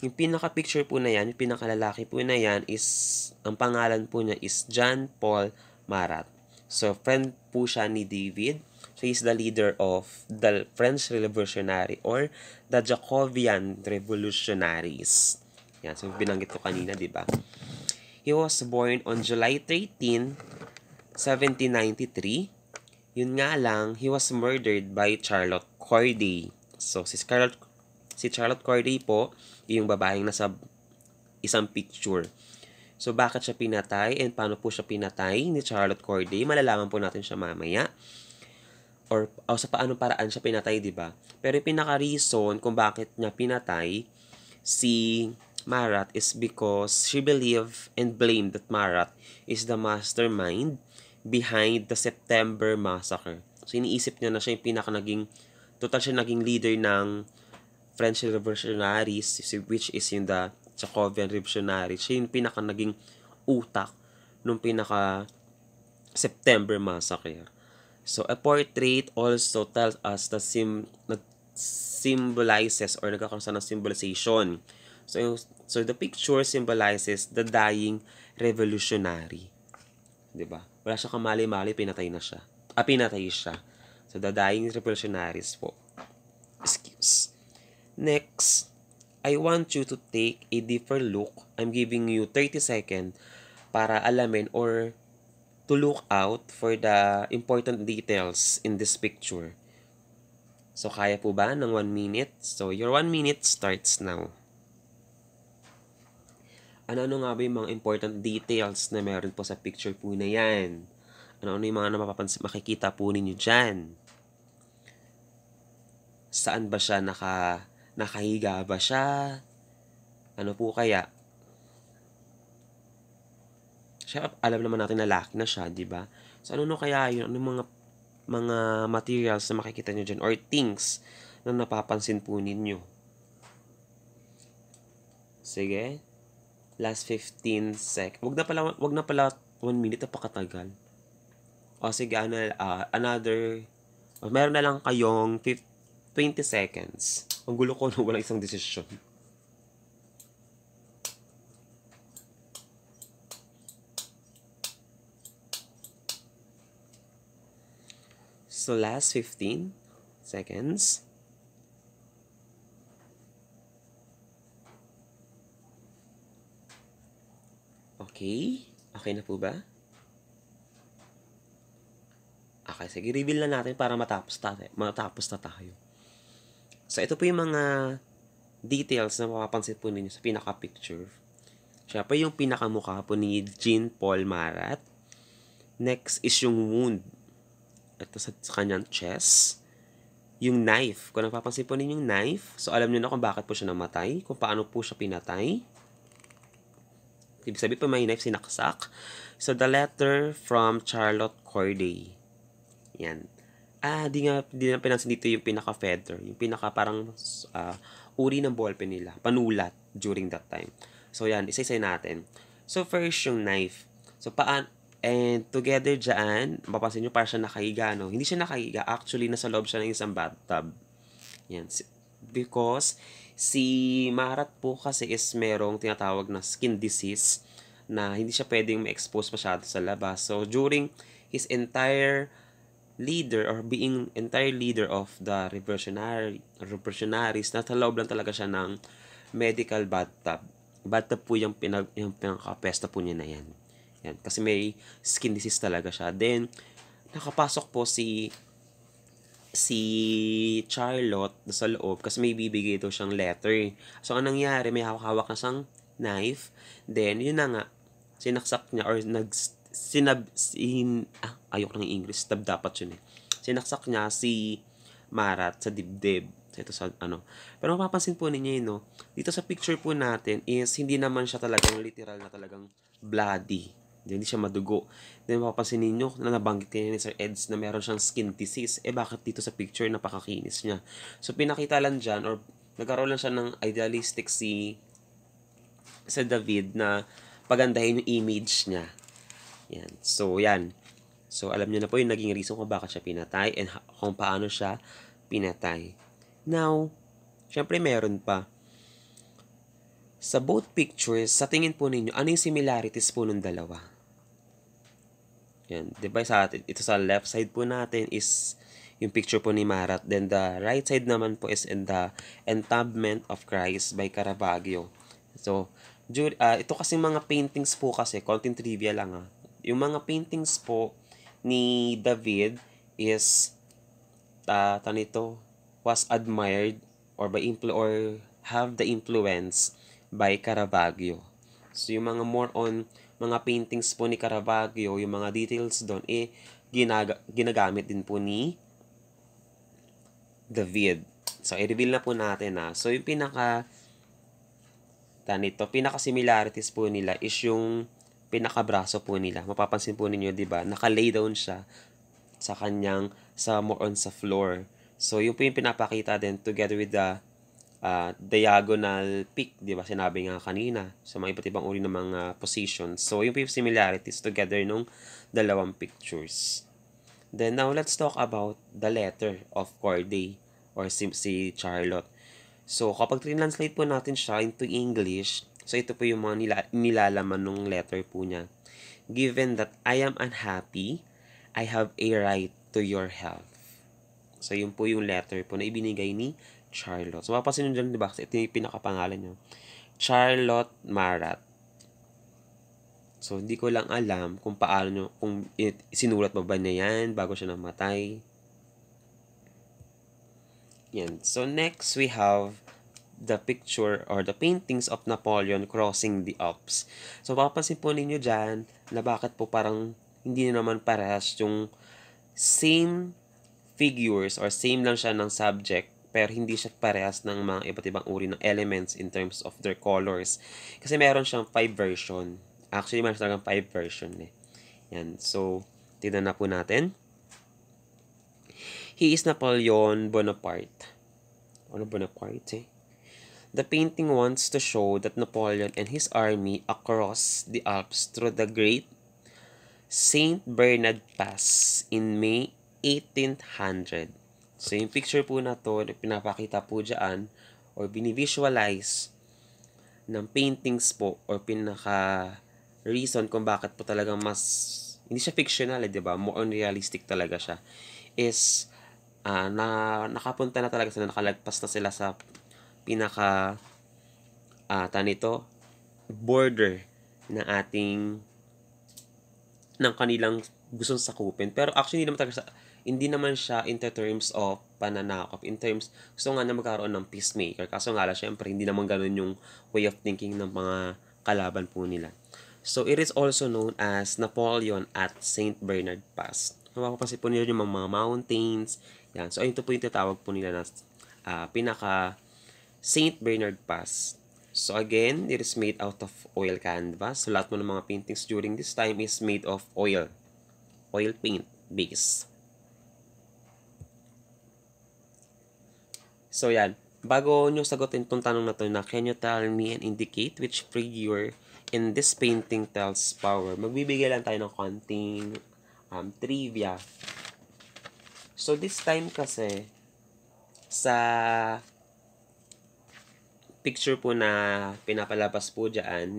yung pinaka-picture po na yan, yung pinaka-lalaki po na yan is, ang pangalan po niya is Jean-Paul Marat. So, friend po siya ni David. So, he's the leader of the French Revolutionary or the Jacobian Revolutionaries. Yan, so binanggit ko kanina, di ba? He was born on July 13, 1793. Yun nga lang, he was murdered by Charlotte Corday. So, si Charlotte Corday po, yung babaeng nasa isang picture. So, bakit siya pinatay and paano po siya pinatay ni Charlotte Corday? Malalaman po natin siya mamaya. or sa paanong paraan siya pinatay, di ba? Pero yung pinaka-reason kung bakit niya pinatay si Marat is because she believed and blamed that Marat is the mastermind behind the September Massacre. So, iniisip niya na siya yung total siya naging leader ng French Revolutionaries, which is yung the Jacobean Revolutionaries. Siya yung naging utak nung September Massacre. So, a portrait also tells us symbolizes or nagkakaroon ng symbolization. So the picture symbolizes the dying revolutionary. 'Di ba? Wala siya kamali-mali, pinatay siya. So the dying revolutionaries po. Excuse. Next, I want you to take a deeper look. I'm giving you 30 seconds para alamin or to look out for the important details in this picture. So, kaya po ba ng 1 minute? So, your 1 minute starts now. Ano-ano nga ba yung mga important details na meron po sa picture po na yan? Ano-ano yung mga makikita po ninyo dyan? Saan ba siya nakahiga ba siya? Ano po kaya? Siya, alam naman natin na laki na siya, di ba? So, ano kaya yun? Ano mga materials na makikita nyo dyan or things na napapansin po ninyo? Sige. Last 15 sec. Wag na pala 1 minute, napakatagal. O sige, another, meron na lang kayong 20 seconds. Ang gulo ko nung walang isang desisyon. So, last 15 seconds. Okay? Okay na po ba? Okay, sige, reveal na natin para matapos na tayo. So, ito po yung mga details na mapapansin po ninyo sa pinaka-picture. Siya po yung pinakamukha po ni Jean Paul Marat. Next is yung wound. Ito sa kanyang chest. Yung knife. Kung napapansin po ninyo yung knife, so alam nyo na kung bakit po siya namatay, kung paano po siya pinatay. Ibig sabihin po may knife sinaksak. So, the letter from Charlotte Corday. Yan. Di na pinansin dito yung pinaka-feather. Yung pinaka parang uri ng ballpen nila. Panulat during that time. So, yan. Isa-isa natin. So, first yung knife. So, and together dyan, mapapansin nyo parang siya nakahiga, no? Hindi siya nakahiga. Actually, nasa loob siya ng isang bathtub. Yan. Because, si Marat po kasi is merong tinatawag na skin disease na hindi siya pwedeng ma-expose masyado sa labas. So, during his entire leader of the revolutionaries, nasa loob lang talaga siya ng medical bathtub. Bathtub po yung pinakapesta po niya na yan. Yan. Kasi may skin disease talaga siya. Then, nakapasok po si Charlotte sa loob kasi may bibigay daw siyang letter. So, anong nangyari? May hawak na siyang knife. Then, yun na nga. Sinaksak niya or ayok ng English. Tab dapat yun eh. Sinaksak niya si Marat sa dibdib. Ito sa Pero mapapansin po ninyo yun, no? Dito sa picture po natin is hindi naman siya talagang literal na talagang bloody. Hindi siya madugo. Then mapapansin ninyo na nabanggit kayo ni Sir Eds na meron siyang skin disease. Bakit dito sa picture napakakinis niya? So pinakita lang dyan or nagkaroon lang siya ng idealistic sa David na pagandahin yung image niya. Yan. So yan. So alam niyo na po yung naging reason kung bakit siya pinatay and kung paano siya pinatay. Now, syempre meron pa. Sa both pictures, sa tingin po ninyo, ano yung similarities po ng dalawa? Yan. Diba ito sa left side po natin is yung picture po ni Marat. Then the right side naman po is in the Entombment of Christ by Caravaggio. So, ito kasi mga paintings po kasi, konting trivia lang Yung mga paintings po ni David is was admired or have the influence by Caravaggio. So, yung mga more on mga paintings po ni Caravaggio, yung mga details doon, ginagamit din po ni David. So, i-reveal na po natin na. So, yung pinaka-similarities po nila is yung pinaka-braso po nila. Mapapansin po ninyo, di ba? Naka-lay down siya more on sa floor. So, yung po yung pinapakita din together with the diagonal peak, di ba? Sinabi nga kanina sa mga iba't ibang uri ng mga positions. So, yung po yung similarities together nung dalawang pictures. Then, now, let's talk about the letter of Corday or si Charlotte. So, kapag translate po natin siya into English, so ito po yung mga nilalaman ng letter po niya. Given that I am unhappy, I have a right to your health. So, yun po yung letter po na ibinigay ni Charlotte. So, mapapansin nyo dyan, di ba? Kasi ito yung pinakapangalan nyo. Charlotte Marat. So, hindi ko lang alam kung paano kung sinulat ba niya yan bago siya namatay. Yan. So, next we have the picture or the paintings of Napoleon crossing the Alps. So, papansin po ninyo dyan na bakit po parang hindi naman parehas yung same figures or same lang siya ng subject pero hindi siya parehas ng mga iba't ibang uri ng elements in terms of their colors. Kasi meron siyang 5 version. Actually, meron siyang 5 version eh. Yan. So, tignan na po natin. He is Napoleon Bonaparte. Ano Bonaparte eh? The painting wants to show that Napoleon and his army across the Alps through the Great Saint Bernard Pass in May 1800. So, yung picture po na to, pinapakita po dyan, or binivisualize ng paintings po, or pinaka-reason kung bakit po talagang hindi siya fictional, di ba? More on realistic talaga siya. Is, nakapunta na talaga sila, nakalagpas na sila sa border ng kanilang gustong sakupin. Pero actually, hindi naman siya in terms of pananakop. In terms, gusto nga na magkaroon ng peacemaker. Kaso nga lang, syempre, hindi naman ganun yung way of thinking ng mga kalaban po nila. So, it is also known as Napoleon at Saint Bernard Pass. Mapapansin po nila yung mga mountains. Yan. So, ito po yung tatawag po nila na pinaka Saint Bernard Pass. So again, it is made out of oil canvas. So lahat mo ng mga paintings during this time is made of oil paint base. So yan, bago nyo sagutin itong tanong na to na can you tell me and indicate which figure in this painting tells power? Magbibigay lang tayo ng konting trivia. So this time kasi sa picture po na pinapalabas po dyan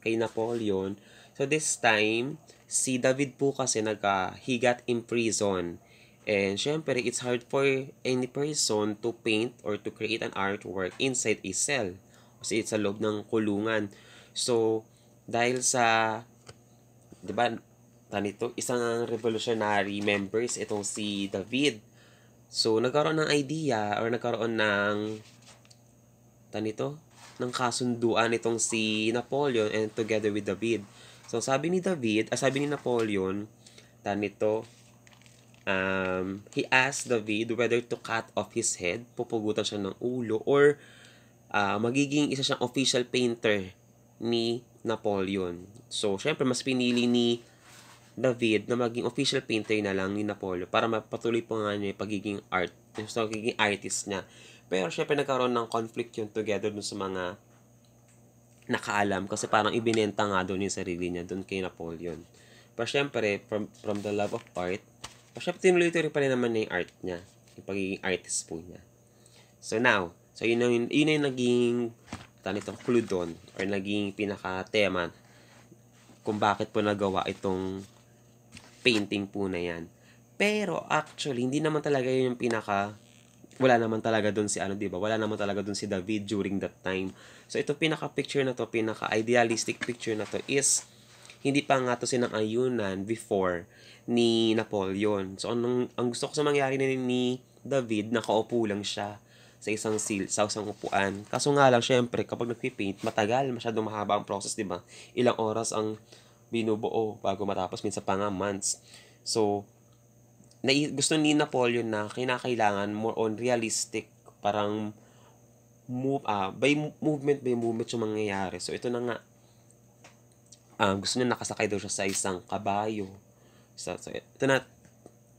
kay Napoleon. So, this time, si David po kasi he got in prison. And, syempre, it's hard for any person to paint or to create an artwork inside a cell. Kasi it's sa loob ng kulungan. So, dahil sa, di ba, isang revolutionary members, itong si David. So, nagkaroon ng idea or nagkaroon ng kasunduan itong si Napoleon and together with David. So, sabi ni Napoleon, he asked David whether to cut off his head, pupugutan siya ng ulo, or magiging isa siyang official painter ni Napoleon. So, syempre, mas pinili ni David na maging official painter na lang ni Napoleon para mapatuloy po nga niya yung pagiging artist niya. Pero syempre nagkaroon ng conflict yun together dun sa mga nakaalam kasi parang ibinenta nga doon yung sarili niya doon kay Napoleon. Pero syempre, from the love of art, syempre tinuloy-tuloy pa rin naman na yung art niya, yung pagiging artist po niya. So now, yun yung naging clue doon or naging pinaka-tema kung bakit po nagawa itong painting po na yan. Pero actually, hindi naman talaga yun yung wala naman talaga doon wala naman talaga doon si David during that time. So ito pinaka-picture na to, pinaka-idealistic picture na to is hindi pa nga to sinang-ayunan before ni Napoleon. So ang gusto ko sa mangyari ni David, nakaupo lang siya sa isang upuan. Kaso nga lang, syempre, kapag nagpipaint, matagal, masyadong mahaba ang process, di ba? Ilang oras ang binubuo bago matapos, minsan pa nga months. So, gusto ni Napoleon na kinakailangan more on realistic, parang by movement yung mangyayari. So ito na nga, gusto niya nakasakay daw siya sa isang kabayo. So ito na,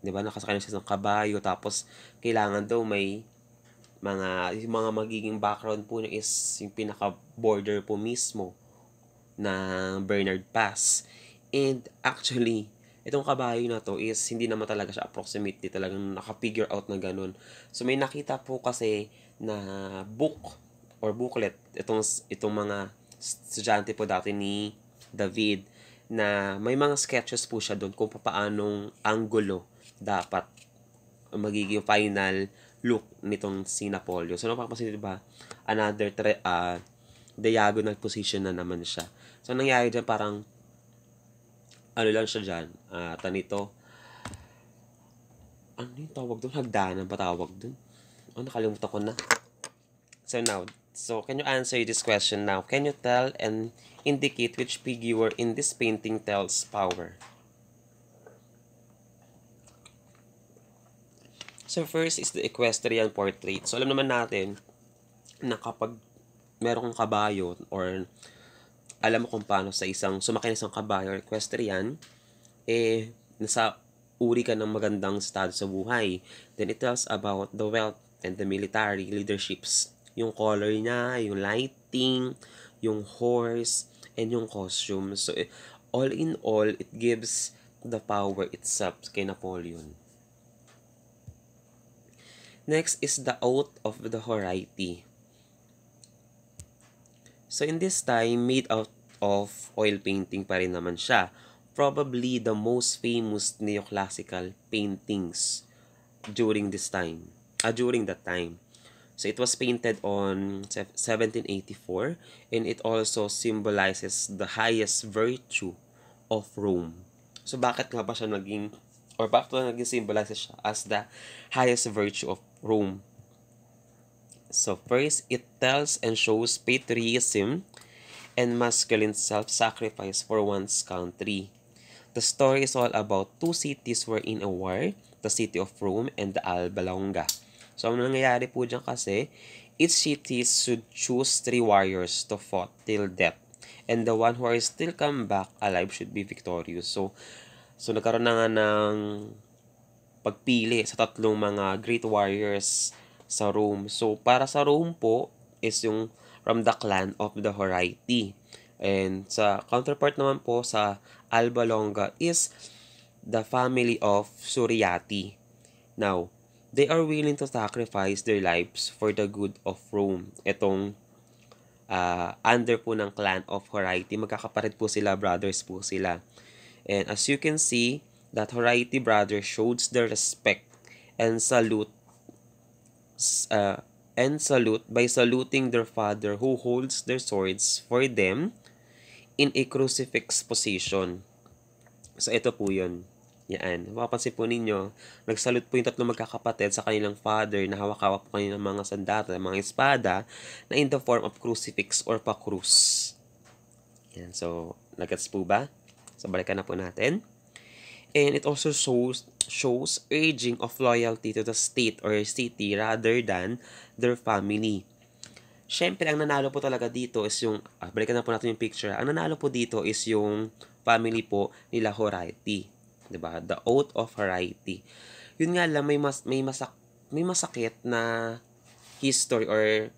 'di ba, nakasakay na siya sa isang kabayo, tapos kailangan daw may yung mga magiging background po niya is yung pinaka-border po mismo ng Bernard Pass. And actually, itong kabayo na to is hindi naman talaga siya approximately, talagang naka-figure out na ganun. So may nakita po kasi na book or booklet itong mga estudyante po dati ni David, na may mga sketches po siya doon kung paanong angulo dapat magiging final look nitong si Napoleon. So napapansin, di ba, another diagonal position na naman siya. So nangyari dyan, parang ano lang siya dyan, tanito, ano yung tawag doon? Hagdanan ba tawag doon? Nakalimutan ko na. So can you answer this question now? Can you tell and indicate which figure in this painting tells power? So first is the equestrian portrait. So alam naman natin na kapag meron kang kabayo, or alam mo kung paano sa sumakay na isang kabayo or equestrian, nasa uri ka ng magandang estado sa buhay. Then it tells about the wealth and the military leaderships. Yung color niya, yung lighting, yung horse, and yung costume. So all in all, it gives the power itself kay Napoleon. Next is the Oath of the Horatii. So in this time, made out of oil painting pa rin naman siya. Probably the most famous neoclassical paintings during that time. So it was painted on 1784, and it also symbolizes the highest virtue of Rome. So bakit nga ba siya naging symbolizes siya as the highest virtue of Rome? So first, it tells and shows patriotism and masculine self-sacrifice for one's country. The story is all about two cities were in a war, the city of Rome and the Alba Longa. So ang nangyayari po dyan kasi, each city should choose 3 warriors to fight till death, and the one who are still come back alive should be victorious. So nagkaroon na nga ng pagpili sa tatlong mga great warriors sa Rome. So para sa Rome po is yung from the clan of the Horatii. And sa counterpart naman po sa Alba Longa is the family of Suriati. Now, they are willing to sacrifice their lives for the good of Rome. Itong under po ng clan of Horatii, magkakaparid po sila, brothers po sila. And as you can see, that Horatii brothers shows their respect and salute by saluting their father who holds their swords for them in a crucifix position. So ito po yun. Yan. Mapapansin po ninyo, nagsalute po yung tatlong magkakapatid sa kanilang father na hawak-hawak po kanilang mga sandata, mga espada, na in the form of crucifix or pa-krus. Yan. So, nagets po ba? So, balikan na po natin. And it also shows urging of loyalty to the state or city rather than their family. Siyempre, ang nanalo po talaga dito is yung, balikan na po natin yung picture. Ang nanalo po dito is yung family po nila Horatii. Diba? The Oath of Horatii. Yun nga lang, may masakit na history or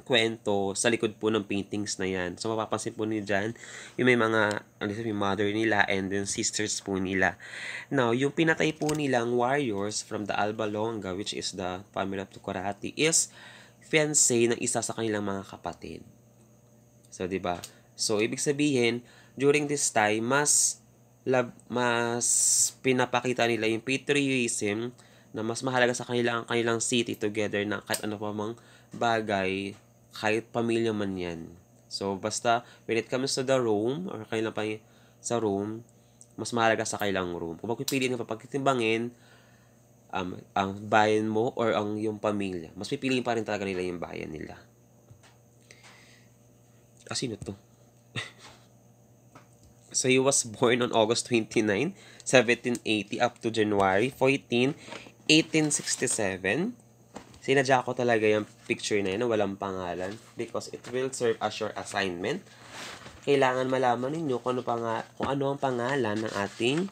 kwento sa likod po ng paintings na yan. So, mapapansin po niyo dyan, yung may mga, yung mother nila and then sisters po nila. Now, yung pinatay po nilang warriors from the Alba Longa, which is the family of the Horatii, is fiancé ng isa sa kanilang mga kapatid. So, diba? So, ibig sabihin, during this time, mas pinapakita nila yung patriotism na mas mahalaga sa kanilang city together na kahit ano pa mang bagay, kahit pamilya man yan. So, basta, when it comes to the Rome, or kailan pa sa Rome, mas mahalaga sa kailang Rome. Kung magpipiliin ka pagkitimbangin, ang bayan mo or ang yung pamilya, mas pipiliin pa rin talaga nila yung bayan nila. Sino to? So he was born on August 29, 1780 up to January 14, 1867. Sinadya ko talaga yung picture na yun na walang pangalan because it will serve as your assignment. Kailangan malaman ninyo kung ano ang pangalan ng ating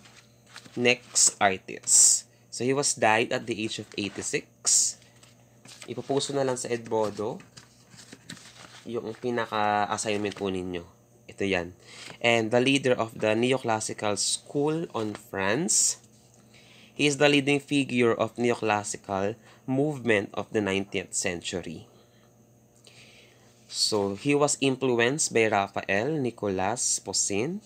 next artist. So he was died at the age of 86. Ipupuso na lang sa Edmodo yung pinaka-assignment po ninyo. Ito yan. And the leader of the neoclassical school on France. He is the leading figure of neoclassical movement of the 19th century. So, he was influenced by Raphael, Nicolas Poussin,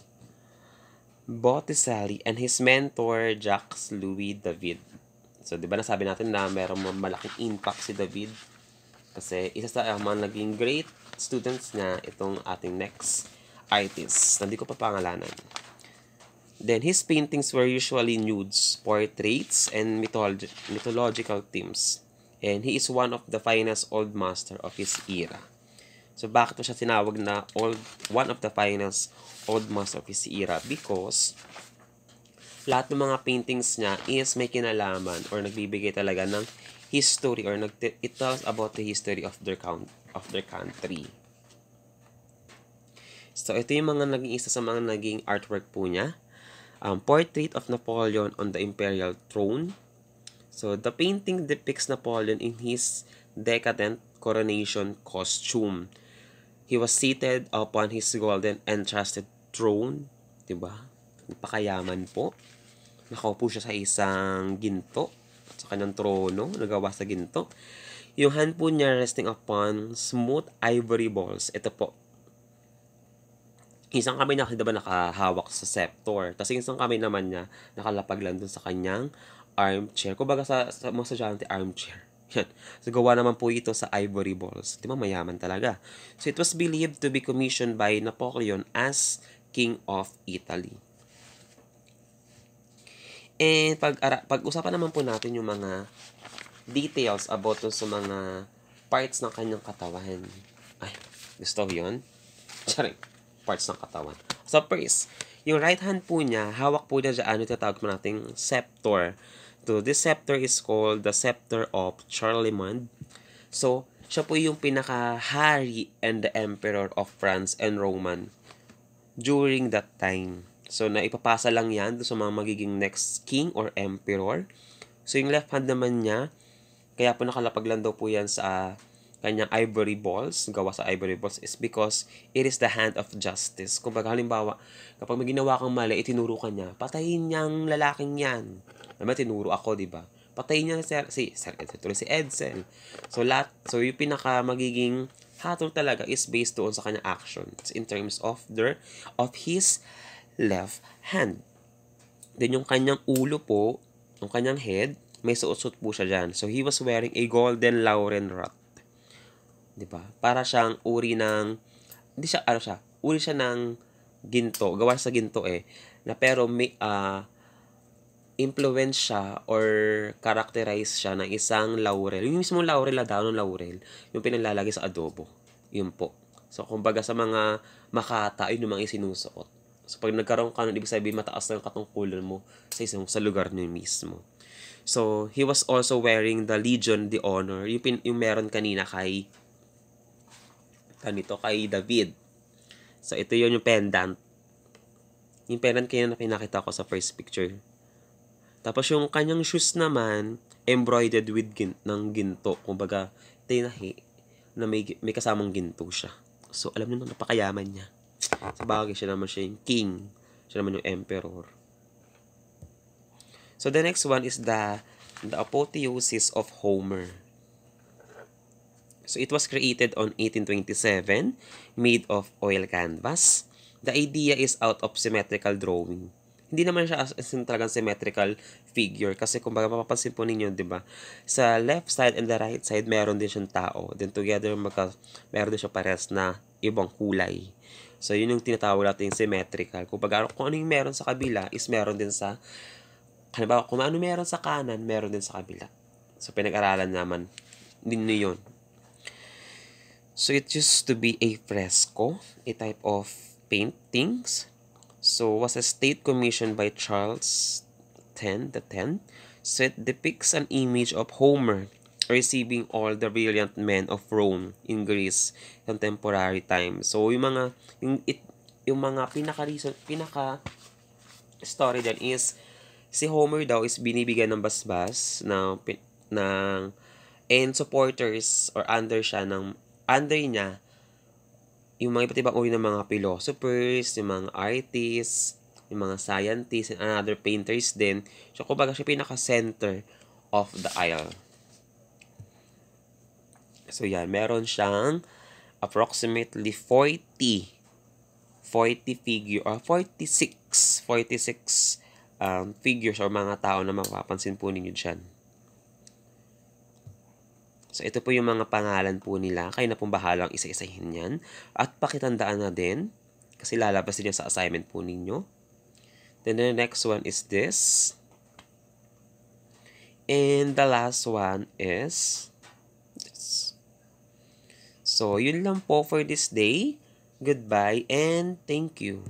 Botticelli, and his mentor, Jacques Louis David. So, di ba nasabi natin na merong malaking impact si David? Kasi isa sa mga naging great students niya itong ating next artist. Hindi ko pa pangalanan. Then, his paintings were usually nudes, portraits, and mythological themes. And he is one of the finest old master of his era. So, bakit mo siya tinawag na one of the finest old master of his era? Because, lahat ng mga paintings niya is may kinalaman or nagbibigay talaga ng history or it tells about the history of their country. So, ito yung mga naging isa sa mga naging artwork po niya. Portrait of Napoleon on the Imperial Throne. So, the painting depicts Napoleon in his decadent coronation costume. He was seated upon his golden entrusted throne. Diba? Napakayaman po. Nakaupo siya sa isang ginto. Sa kanyang trono, nagawa sa ginto. Yung hand po niya resting upon smooth ivory balls. Ito po. Isang kamay na diba nakahawak sa scepter. Tapos isang kamay naman niya nakalapag lang dun sa kanyang armchair. Kumbaga sa mga estudyante, armchair. Yan. So, gawa naman po ito sa ivory balls. Di ba, mayaman talaga. So, it was believed to be commissioned by Napoleon as King of Italy. And pag-usapan naman po natin yung mga details about sa mga parts ng kanyang katawan. Ay, gusto ko yun. Charing. Parts ng katawan. So, first, yung right hand po niya, hawak po niya dyan, tinatawag mo nating scepter. So, this scepter is called the Scepter of Charlemagne. So, siya po yung pinaka-hari and the emperor of France and Roman during that time. So, naipapasa lang yan sa mga magiging next king or emperor. So, yung left hand naman niya, kaya po nakalapag lang daw po yan sa kanyang ivory balls, gawa sa ivory balls, is because it is the hand of justice. Kung baga, halimbawa, kapag may ginawa kang mali, itinuro ka niya, patayin niyang lalaking yan. Naman, tinuro ako, di ba? Patayin niya si Edsel. So, yung pinaka magiging hatol talaga is based doon sa kanyang actions in terms of his left hand. Then, yung kanyang ulo po, yung kanyang head, may suot-suot po siya dyan. So, he was wearing a golden laurel wreath. Diba? Para siyang uri ng, uri siya ng ginto, gawa sa ginto na pero may, influence siya or characterize siya ng isang laurel. Yung mismong laurel na daon ng laurel, yung pinalalagay sa adobo. Yun po. So, kumbaga sa mga makata, yun yung mga isinusuot. So, pag nagkaroon ka nun, ibig sabihin mataas na yung katungkulan mo sa lugar niyo mismo. So, he was also wearing the Legion d'Honor, yung meron kanina kay David. So, ito yun yung pendant. Yung pendant kaya na pinakita ko sa first picture. Tapos yung kanyang shoes naman, embroidered with ng ginto. Kumbaga, tinahi na may kasamang ginto siya. So, alam niyo napakayaman niya. Sa bagay, siya naman siya yung king. Siya naman yung emperor. So, the next one is the apotheosis of Homer. So, it was created on 1827, made of oil canvas. The idea is out of symmetrical drawing. Hindi naman siya as in talagang symmetrical figure. Kasi kung baga mapapansin po ninyo, di ba? Sa left side and the right side, meron din siyang tao. Then together, meron din siya pares na ibang kulay. So, yun yung tinatawag natin yung symmetrical. Kung ano yung meron sa kabila, is meron din sa, halimbawa, kung ano meron sa kanan, meron din sa kabila. So, pinag-aralan naman din yun. So, it used to be a fresco, a type of paintings. So, was a state commissioned by Charles X. So, it depicts an image of Homer receiving all the brilliant men of Rome in Greece contemporary times. So, yung mga pinaka story dyan is si Homer daw is binibigyan ng basbas ng and supporters or under niya yung mga iba't ibang uri ng mga philosophers, yung mga artists, yung mga scientists, and other painters din. So, kumbaga siya pinaka-center of the aisle. So, yan. Meron siyang approximately 46 figures or mga tao na mapapansin po ninyo dyan. So, ito po yung mga pangalan po nila. Kayo na pong bahalang isa-isahin yan. At pakitandaan na din, kasi lalabas din yan sa assignment po ninyo. Then, the next one is this. And the last one is this. So, yun lang po for this day. Goodbye and thank you.